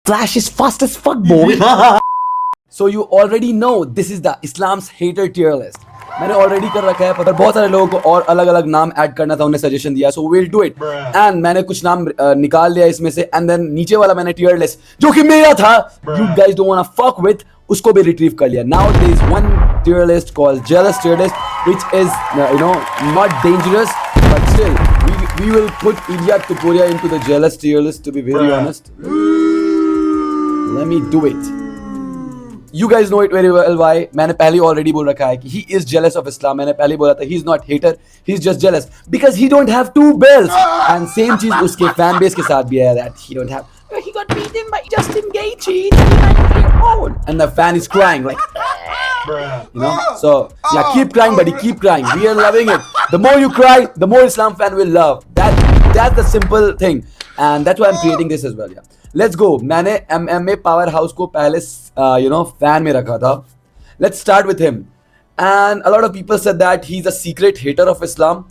Flash is fast as fuck, boy. So you already know this is the Islam's hater tier list. मैंने already कर रखा है, पर बहुत सारे लोगों को और अलग अलग नाम ऐड करना था, उन्हें सजेशन दिया, so will do it. And मैंने कुछ नाम निकाल लिया इसमें से, एंड देन नीचे वाला मैंने टियर लिस्ट जो कि मेरा था, you guys don't want to fuck with, उसको भी रिट्रीव कर लिया. Now there is one tier list called jealous tier list, which is not dangerous, but still we will put Ilya Tupuria into the jealous tier list, to be very honest. Let me do it. You guys know it very well why. मैंने पहले already बोल रखा है कि he is jealous of Islam. मैंने पहले बोला था he's not hater, he's just jealous because he don't have two bells. And same चीज उसके fan base के साथ भी है, that he don't have. He got beaten by Justin Gaethje, 39-year-old, and the fan is crying like, you know. So yeah, keep crying, buddy, keep crying. We are loving it. The more you cry, the more Islam fan will love. That's the simple thing, and that's why I'm creating this as well. Yeah. Let's go. मैंने MMA power house को पहले fan में रखा था. Let's start with him. And a lot of people said that he's a secret hater of Islam.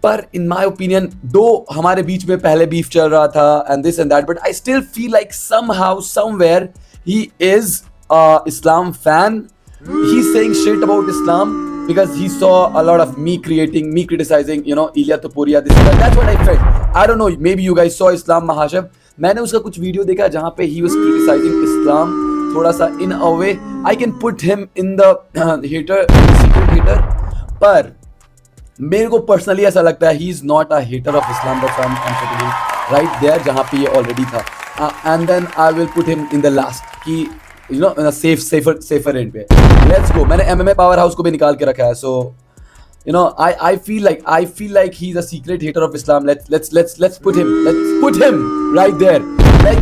पर in my opinion, दो हमारे बीच में पहले बीफ चल रहा था and this and that, but I still feel like somehow, somewhere, he is a Islam fan. He's saying shit about Islam because he saw a lot of me criticizing, Ilya Tupuria, this and that. That's what I felt. I don't know, maybe you guys saw Islam Mahashab. मैंने उसका कुछ video देखा जहाँ पे he was criticizing Islam थोड़ा सा in a way. I can put him in the secret hater, पर मेरे को पर्सनली ऐसा लगता है he is not a hater of Islam. That's why I'm putting him right there जहाँ पे ये already था. And then I will put him in the last कि in a safer end पे. Let's go. मैंने MMA पावर हाउस को भी निकाल के रखा है. So I feel like he's a secret hater of Islam. Let's put him right there. Like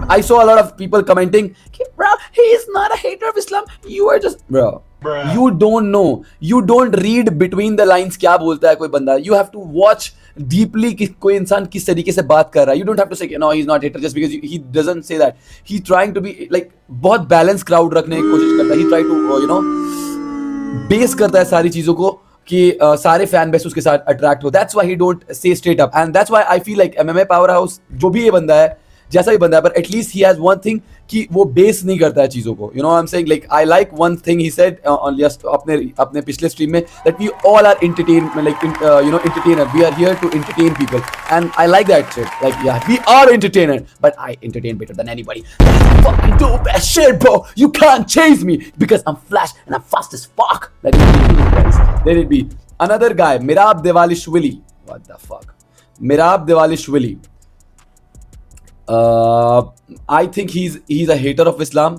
I saw a lot of people commenting, bro, he is not a hater of Islam. You are just bro. You don't know. You don't read between the lines क्या बोलता है कोई बंदा. You have to watch deeply कि कोई इंसान किस तरीके से बात कर रहा है. You don't have to say no, he's not hater just because he doesn't say that. He trying to be like बहुत balanced crowd रखने की कोशिश करता है. He try to base करता है सारी चीजों को कि सारे फैन बेस उसके साथ अट्रैक्ट हो. That's why he don't say straight up, and that's why I feel like MMA power house जो भी ये बंदा है, जैसा भी बंदा है, पर at least he has one thing कि वो बेस नहीं करता है चीजों को. I am saying like I like one thing he said on just अपने पिछले स्ट्रीम में, that we all are entertainer, we are here to entertain people, and I like that shit. Like yeah we are entertainer, but I entertain better than anybody. That's fucking dope as shit, bro. You can't chase me because I'm Flash and I'm fast as fuck. Let it be, guys. Let it be. Another guy, Mirab Devalishvili. What the fuck? Mirab Devalishvili. I think he's a hater of Islam.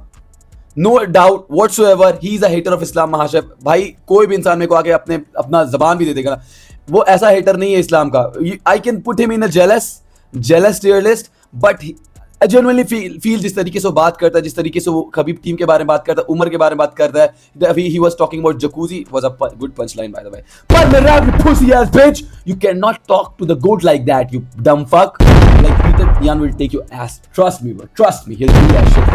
No doubt whatsoever, he's a hater of Islam. Mahashab भाई, कोई भी इंसान मेरे को आके अपना जबान भी दे देगा ना, वो ऐसा hater नहीं है इस्लाम का. I can put him in a jealous tier list, but I genuinely feel जिस तरीके से वो बात करता है, जिस तरीके से वो खबीब टीम के बारे में बात करता है, उमर के बारे में बात करता है. अभी he was talking about jacuzzi, was a good punchline by the way. But Mirab, you pussy ass bitch, you cannot talk to the goat like that, you dumb fuck. Like Peter Yan will take your ass. Trust me, bro. Trust me. He'll do that shit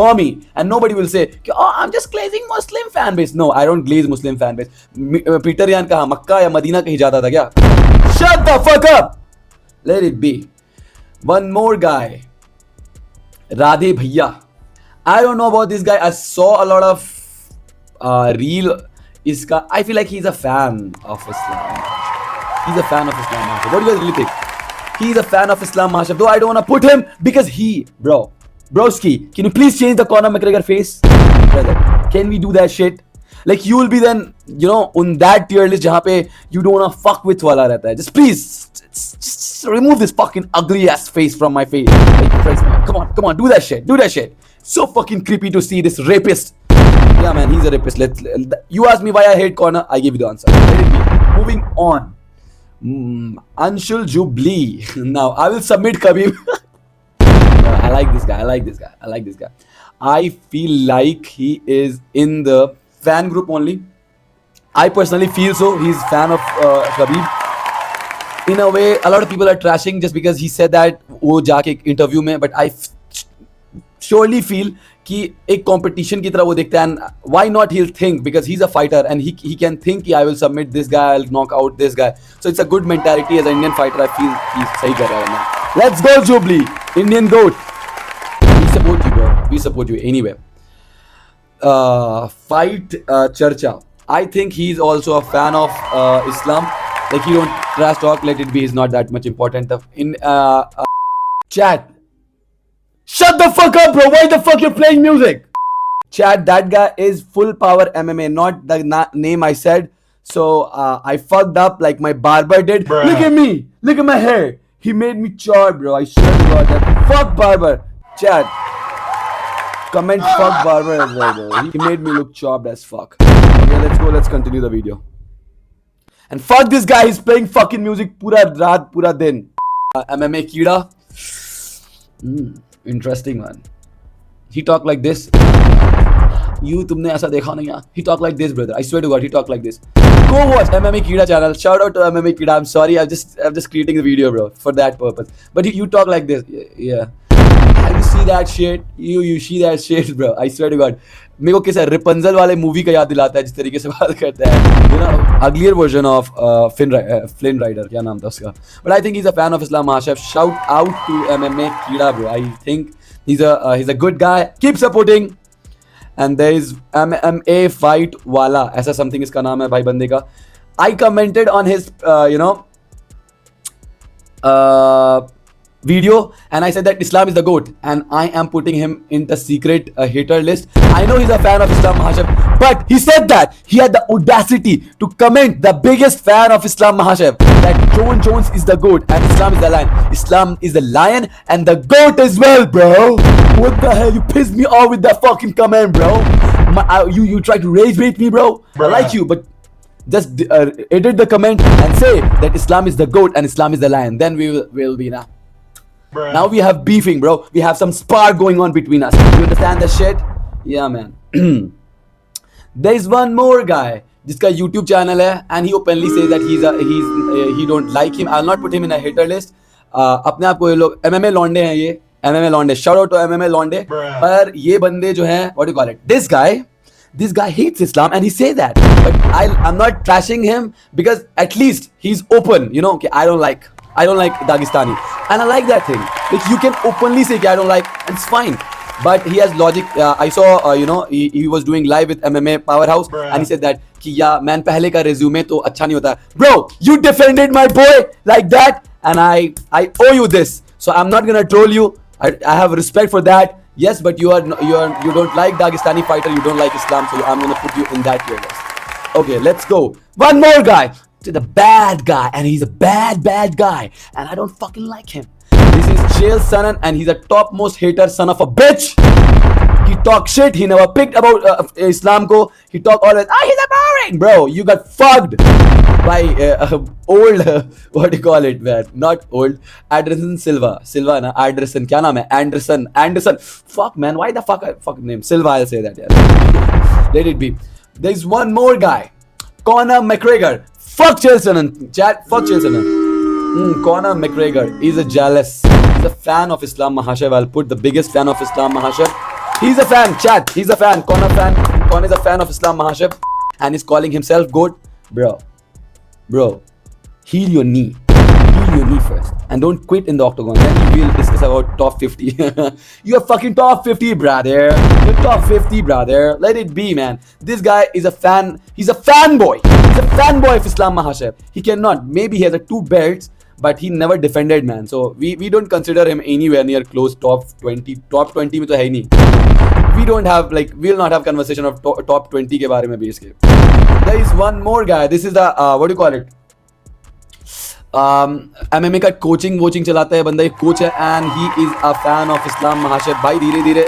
for me. And nobody will say, oh, I'm just glazing Muslim fan base. No, I don't glaze Muslim fan base. Peter Yan कहाँ, मक्का या Medina कहीं जाता था क्या? Shut the fuck up. Let it be. One more guy. Radhe Bhaiya. I don't know about this guy. I saw a lot of reel. I feel like he's a fan of Islam. He's a fan of Islam. What do you guys really think? He's a fan of Islam, Mahashab. Though I don't want to put him because broski, can you please change the Conor McGregor face? Brother, can we do that shit? Like you will be then, on that tier list jahan pe you don't want to fuck with wala rehta hai. Just please, just remove this fucking ugly ass face from my face. Like, come on, do that shit. So fucking creepy to see this rapist. Yeah, man, he's a rapist. You ask me why I hate Conor, I give you the answer. Let it be. Moving on. Anshul Jubilee. Now I will submit Khabib. I like this guy. I feel like he is in the fan group only. I personally feel so. He's fan of Khabib. In a way, a lot of people are trashing just because he said that वो जाके एक interview में, but I surely feel कि एक competition की तरह वो देखता है, and why not he'll think, because he's a fighter and he can think कि I will submit this guy, I'll knock out this guy. So it's a good mentality as an Indian fighter. I feel he's सही कर रहा है. Let's go Jubilee, Indian goat. We support you anyway. Fight Charcha. I think he's also a fan of Islam. Like, he don't trash talk. Let it be. He's not that much important. In chat. Shut the fuck up, bro. Why the fuck you're playing music? Chat. That guy is full power MMA, not the name I said. So I fucked up like my barber did. Bruh. Look at me. Look at my hair. He made me charred, bro. I swear to God that. Fuck barber. Chat. Comment fuck barber as well, bro. He made me look chopped as fuck. Okay, let's go. Let's continue the video. And fuck this guy. He's playing fucking music pura raat, pura din. MMA Kida. Interesting, man. He talk like this. You, tumne aisa dekha nahi hai. He talk like this, brother. I swear to God, he talk like this. Go watch MMA Kida channel. Shout out to MMA Kida. I'm sorry, I'm just creating the video, bro, for that purpose. But you talk like this, yeah. You see that shit? You see that shit, bro? I swear to God. मेरे को किस रिपंजल वाले movie का याद दिलाता है जिस तरीके से बात करता है. You know, uglier version of Flynn Rider. क्या नाम था उसका? But I think he's a fan of Islam Mahashev. Shout out to MMA Kida, bro. I think he's a good guy. Keep supporting. And there is MMA Fight Wala. ऐसा something इसका नाम है भाई बंदे का. I commented on his video and I said that Islam is the GOAT and I am putting him in the secret hater list. I know he's a fan of Islam Mahashev, but he said that he had the audacity to comment, the biggest fan of Islam Mahashev, that Jon Jones is the GOAT and Islam is the lion. Islam is the lion and the GOAT as well, bro. What the hell? You pissed me off with that fucking comment, bro. You tried to rage bait me, bro. I like you, but just edit the comment and say that Islam is the GOAT and Islam is the lion. Then we'll be now. Now we have beefing, bro. We have some spark going on between us. You understand that shit? Yeah, man. There is one more guy. जिसका YouTube channel है and he openly says that he don't like him. I'll not put him in a hater list. अपने आप को ये लोग MMA लौंडे हैं ये. MMA लौंडे. Shout out to MMA लौंडे. पर ये बंदे जो हैं, what do you call it? This guy hates Islam and he say that. But I'm not trashing him because at least he's open. You know, okay, I don't like Dagestani. And I like that thing. Like, you can openly say I don't like, and it's fine. But he has logic. I saw, he was doing live with MMA Powerhouse, and he said that, कि yeah, man, पहले का resume तो अच्छा नहीं होता. Bro, you defended my boy like that, and I owe you this. So I'm not gonna troll you. I have respect for that. Yes, but you don't like Dagestani fighter. You don't like Islam, so I'm gonna put you in that tier list. Okay, let's go. One more guy. To the bad guy, and he's a bad guy, and I don't fucking like him. This is Chael Sonnen, and he's a topmost hater son of a bitch. He talk shit. He never picked about Islam ko. He talk always, he's a boring, bro. You got fucked by old what do you call it, man? Not old. Anderson Silva na. Anderson. क्या नाम है? Anderson. Fuck, man. Why the fuck name? Silva. I'll say that. Yeah. Let it be. There's one more guy. Conor McGregor. Fuck Chael Sonnen. Chat, fuck Chael Sonnen. Conor McGregor is a jealous. He's a fan of Islam Mahashev. I'll put the biggest fan of Islam Mahashev. He's a fan, chat. He's a fan. Conor is a fan of Islam Mahashev. And he's calling himself GOAT. Bro. Heal your knee. Heal your knee first. And don't quit in the octagon. Then we'll discuss about top 50. You're fucking top 50, brother. You're top 50, brother. Let it be, man. This guy is a fan. He's a fanboy. He's a fanboy of Islam Mahashev. He cannot. Maybe he has 2 belts, but he never defended, man. So we don't consider him anywhere near close top 20. Top 20 में तो है ही नहीं. We don't have, like, we'll not have conversation of top 20 के बारे में भी इसके. There is one more guy. This is the what do you call it? MMA का कोचिंग चलाता है बंदा. एक कोच है and he is a fan of Islam Mahashev. भाई धीरे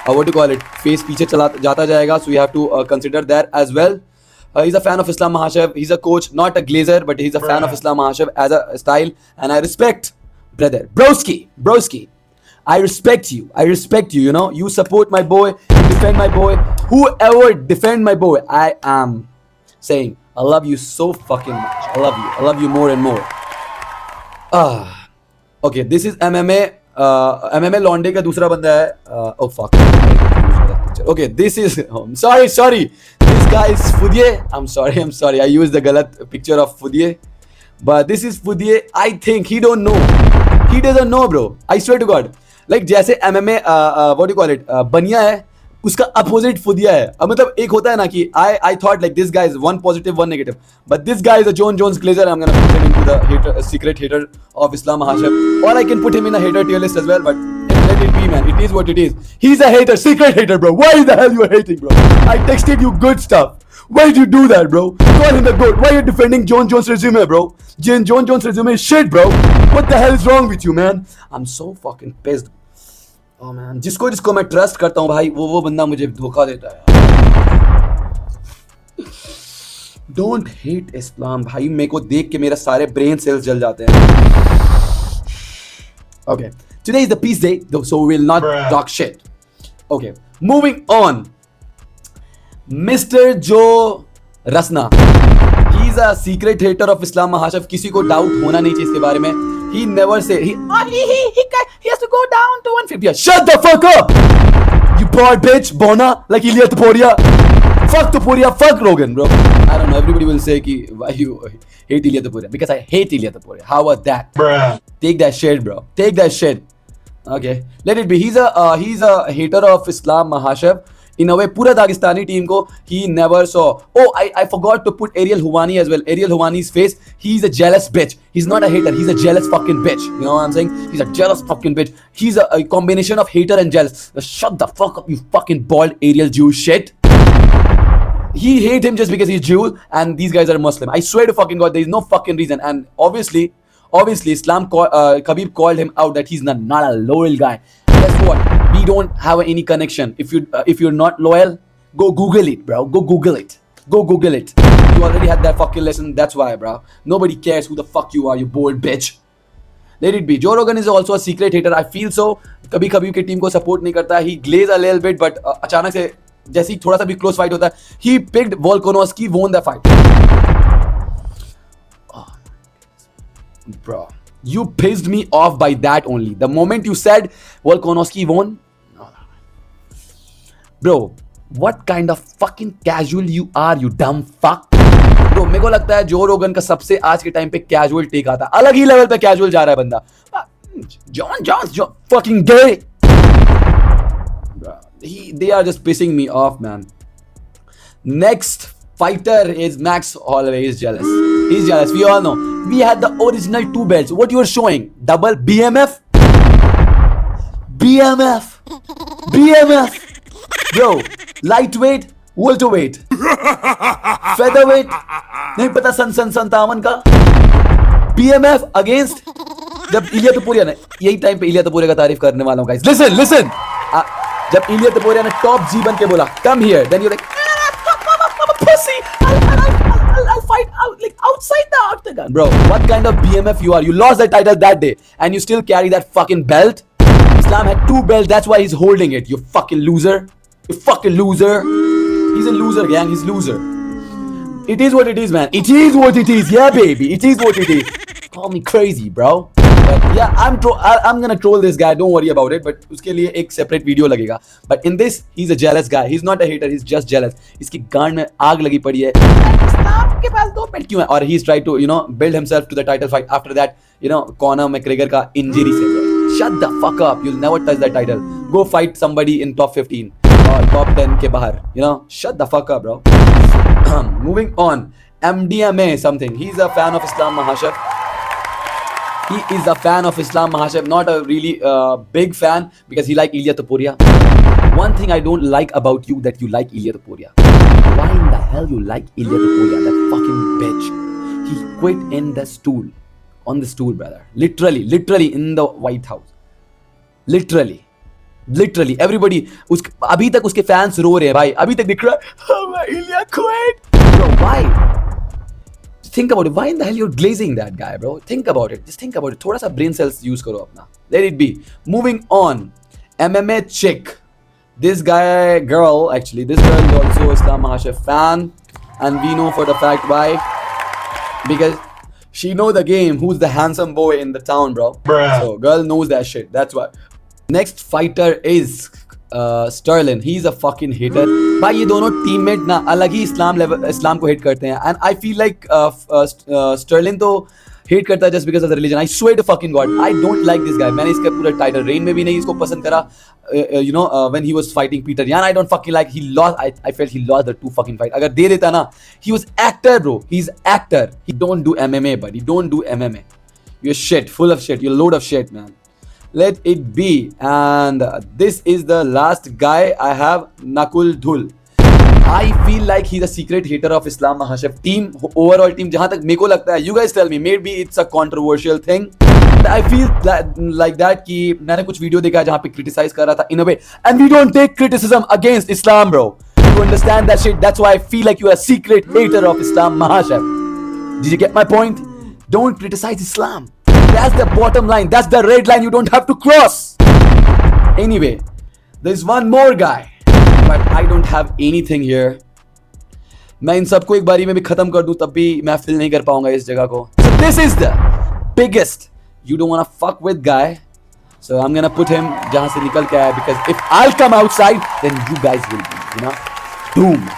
what do you call it? Face पीछे जाता जाएगा. So we have to consider that as well. He's a fan of Islam Mahashev. He's a coach, not a glazer, but he's a fan of Islam Mahashev as a style. And I respect, brother. Broski. I respect you. You know, you support my boy. You defend my boy. Whoever defend my boy, I am saying, I love you so fucking much. I love you more and more. Okay, this is MMA. MMA लौंडे का दूसरा बंदा है. Oh fuck. Okay, this is. Sorry. This guy is Fudye. I'm sorry. I used the galat picture of Fudye. But this is Fudye. I think he don't know. He doesn't know, bro. I swear to God. Like जैसे MMA what you call it बनिया है, उसका opposite फुदिया है. अब मतलब एक होता है ना कि I thought like this guy is one positive one negative, but this guy is a John Jones Glazer. I'm gonna put him into the hater, secret hater of Islam Mahashab, or I can put him in a hater tier list as well, but let it be, man. It is what it is. He's a hater, secret hater, bro. Why the hell you are hating, bro? I texted you good stuff. Why did you do that, bro? Call him the goat. Why are you defending John Jones' resume, bro? John Jones' resume is shit, bro. What the hell is wrong with you, man? I'm so fucking pissed. Oh man, जिसको मैं trust करता हूँ भाई, वो बंदा मुझे धोखा देता है. Don't hate Islam भाई, मेरे को देख के मेरा सारे ब्रेन सेल्स जल जाते हैं. Okay, today is the peace day, so we will not talk shit. Okay, moving on. Mr. Joe Rasna, he's a secret hater of Islam Mahashab. किसी को डाउट होना नहीं चाहिए इसके बारे में. He never say he has to go down to 150. Shut the fuck up, you broad bitch, Bona, like Ilya Taporia. Fuck Taporia, fuck Rogan, bro. I don't know. Everybody will say ki why you hate Ilya Taporia, because I hate Ilya Taporia. How about that? Bruh. Take that shit, bro. Take that shit. Okay, let it be. He's a hater of Islam Mahashab. In a way, पूरा Dagestani team को he never saw. Oh, I forgot to put Ariel Huvani as well. Ariel Huvani's face. He's a jealous bitch. He's not a hater. He's a jealous fucking bitch. You know what I'm saying? He's a jealous fucking bitch. He's a combination of hater and jealous. Shut the fuck up, you fucking bald Ariel Jew shit. He hate him just because he's Jew, and these guys are Muslim. I swear to fucking God, there is no fucking reason. And obviously, Islam Khabib called him out that he's not a loyal guy. Guess what? We don't have any connection. If you're not loyal, go Google it, bro. Go Google it. Go Google it. You already had that fucking lesson. That's why, bro. Nobody cares who the fuck you are, you bold bitch. Let it be. Joe Rogan is also a secret hater. I feel so. कभी कभी की team को support नहीं करता. He glaze a little bit, but अचानक से जैसे ही थोड़ा सा भी क्लोज फाइट होता है, he picked Volkanovski, won the fight. Oh, bro, you pissed me off by that only. The moment you said Volkanovski won, bro, what kind of fucking casual you are, you dumb fuck. Bro, मेरे को लगता है जो रोगन का सबसे आज के टाइम पे कैजुअल टेक आता, अलग ही लेवल पे कैजुअल जा रहा है बंदा. John fucking gay. They are just pissing me off, man. Next fighter is Max Holloway. He's jealous. He's jealous. We all know. We had the original 2 belts. What you are showing? Double BMF? BMF. Bro, lightweight, welterweight, featherweight. नहीं पता संतावन का. BMF against. जब इलिया तपोरिया ने, यही time पे इलिया तपोरिया का तारीफ करने वाला हूँ guys. Listen. जब इलिया तपोरिया ने टॉप जी बन के बोला come here, then you're like I'm a pussy, I'll fight out like outside the octagon. Bro, what kind of BMF you are? You lost the title that day and you still carry that fucking belt. Islam had 2 belts, that's why he's holding it. You fucking loser. He's a loser, gang. He's loser. It is what it is, man. It is what it is. Yeah, baby. It is what it is. Call me crazy, bro. But yeah, I'm gonna troll this guy. Don't worry about it. But उसके लिए एक separate video लगेगा. But in this, he's a jealous guy. He's not a hater. He's just jealous. इसकी गांड में आग लगी पड़ी है. इस्लाम के पास 2 बेल्ट क्यों है? और he's tried to build himself to the title fight. After that, Conor McGregor का injury से. Shut the fuck up. You'll never touch that title. Go fight somebody in top 15 or top 10 के बाहर. Shut the fuck up, bro. Moving on. MDMA something. He's a fan of Islam Mahashab. He is a fan of Islam Mahashab, not a really big fan because he like Ilya Taporia. One thing I don't like about you that you like Ilya Taporia. Why in the hell you like Ilya Taporia? That fucking bitch. He quit on the stool, brother. Literally in the White House. Literally. Everybody. अभी तक उसके fans रो रहे हैं भाई. अभी तक दिख रहा है Ilya quit. Bro, why? Think about it. Why in the hell you're glazing that guy, bro? Think about it. Just think about it. थोड़ा सा brain cells use करो अपना. Let it be. Moving on. MMA chick. This girl is also Islam Mahashab fan, and we know for the fact why. Because she know the game. Who's the handsome boy in the town, bro? Bruh. So girl knows that shit. That's why. Next fighter is Sterling. He's a fucking hater. भाई ये दोनों teammate ना अलग ही इस्लाम को hit करते हैं. And I feel like Sterling तो hate करता है just because of the religion. I swear to fucking God, I don't like this guy. मैंने इसका पूरा title reign में भी नहीं इसको पसंद करा. When he was fighting Peter Yan, I don't fucking like. He lost. I felt he lost the 2 fucking fight. अगर दे देता ना, he was actor, bro. He's actor. He don't do MMA, buddy. Don't do MMA. You're shit, full of shit. You're a load of shit, man. Let it be. And this is the last guy I have, Nakul Dhul. I feel like he's a secret hater of Islam Mahashef team, overall team. जहाँ तक मेरे को लगता है, you guys tell me, maybe it's a controversial thing. I feel like that कि मैंने कुछ video देखा है जहाँ पे criticize कर रहा था in a way, and we don't take criticism against Islam, bro. You understand that shit? That's why I feel like you are a secret hater of Islam Mahashef. Did you get my point? Don't criticize Islam. That's the bottom line. That's the red line you don't have to cross. Anyway, there's one more guy. But I don't have anything here. मैं इन सबको एक बारी में भी खत्म कर दूं तब भी मैं फिल नहीं कर पाऊंगा इस जगह को. So this is the biggest you don't wanna fuck with guy. So I'm gonna put him जहां से निकल के आया, because if I'll come outside, then you guys will be, doomed.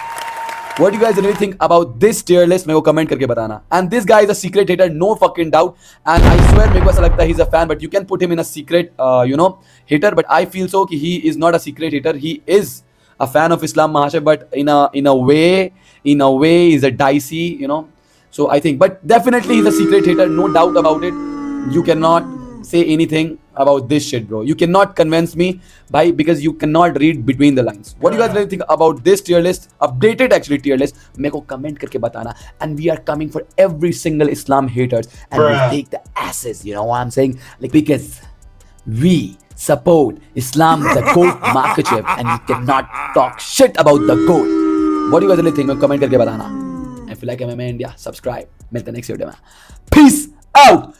What do you guys really think about this tier list? मेरे को comment करके बताना. And this guy is a secret hater, no fucking doubt. And I swear मेरे को ऐसा लगता है he's a fan, but you can put him in a secret, hater. But I feel so कि he is not a secret hater. He is a fan of Islam Mahashef, but in a way is a dicey, So I think, but definitely he's a secret hater, no doubt about it. You cannot say anything about this shit, bro. You cannot convince me, because you cannot read between the lines. What do you guys really think about this tier list? Updated actually tier list. मेरे को comment करके बताना. And we are coming for every single Islam haters, and we take the asses. You know what I'm saying? Like, because we support Islam, the GOAT Makachev, and you cannot talk shit about the GOAT. What do you guys really think? Comment करके बताना. If you like MMA India, subscribe. मिलते हैं next video में. Peace out.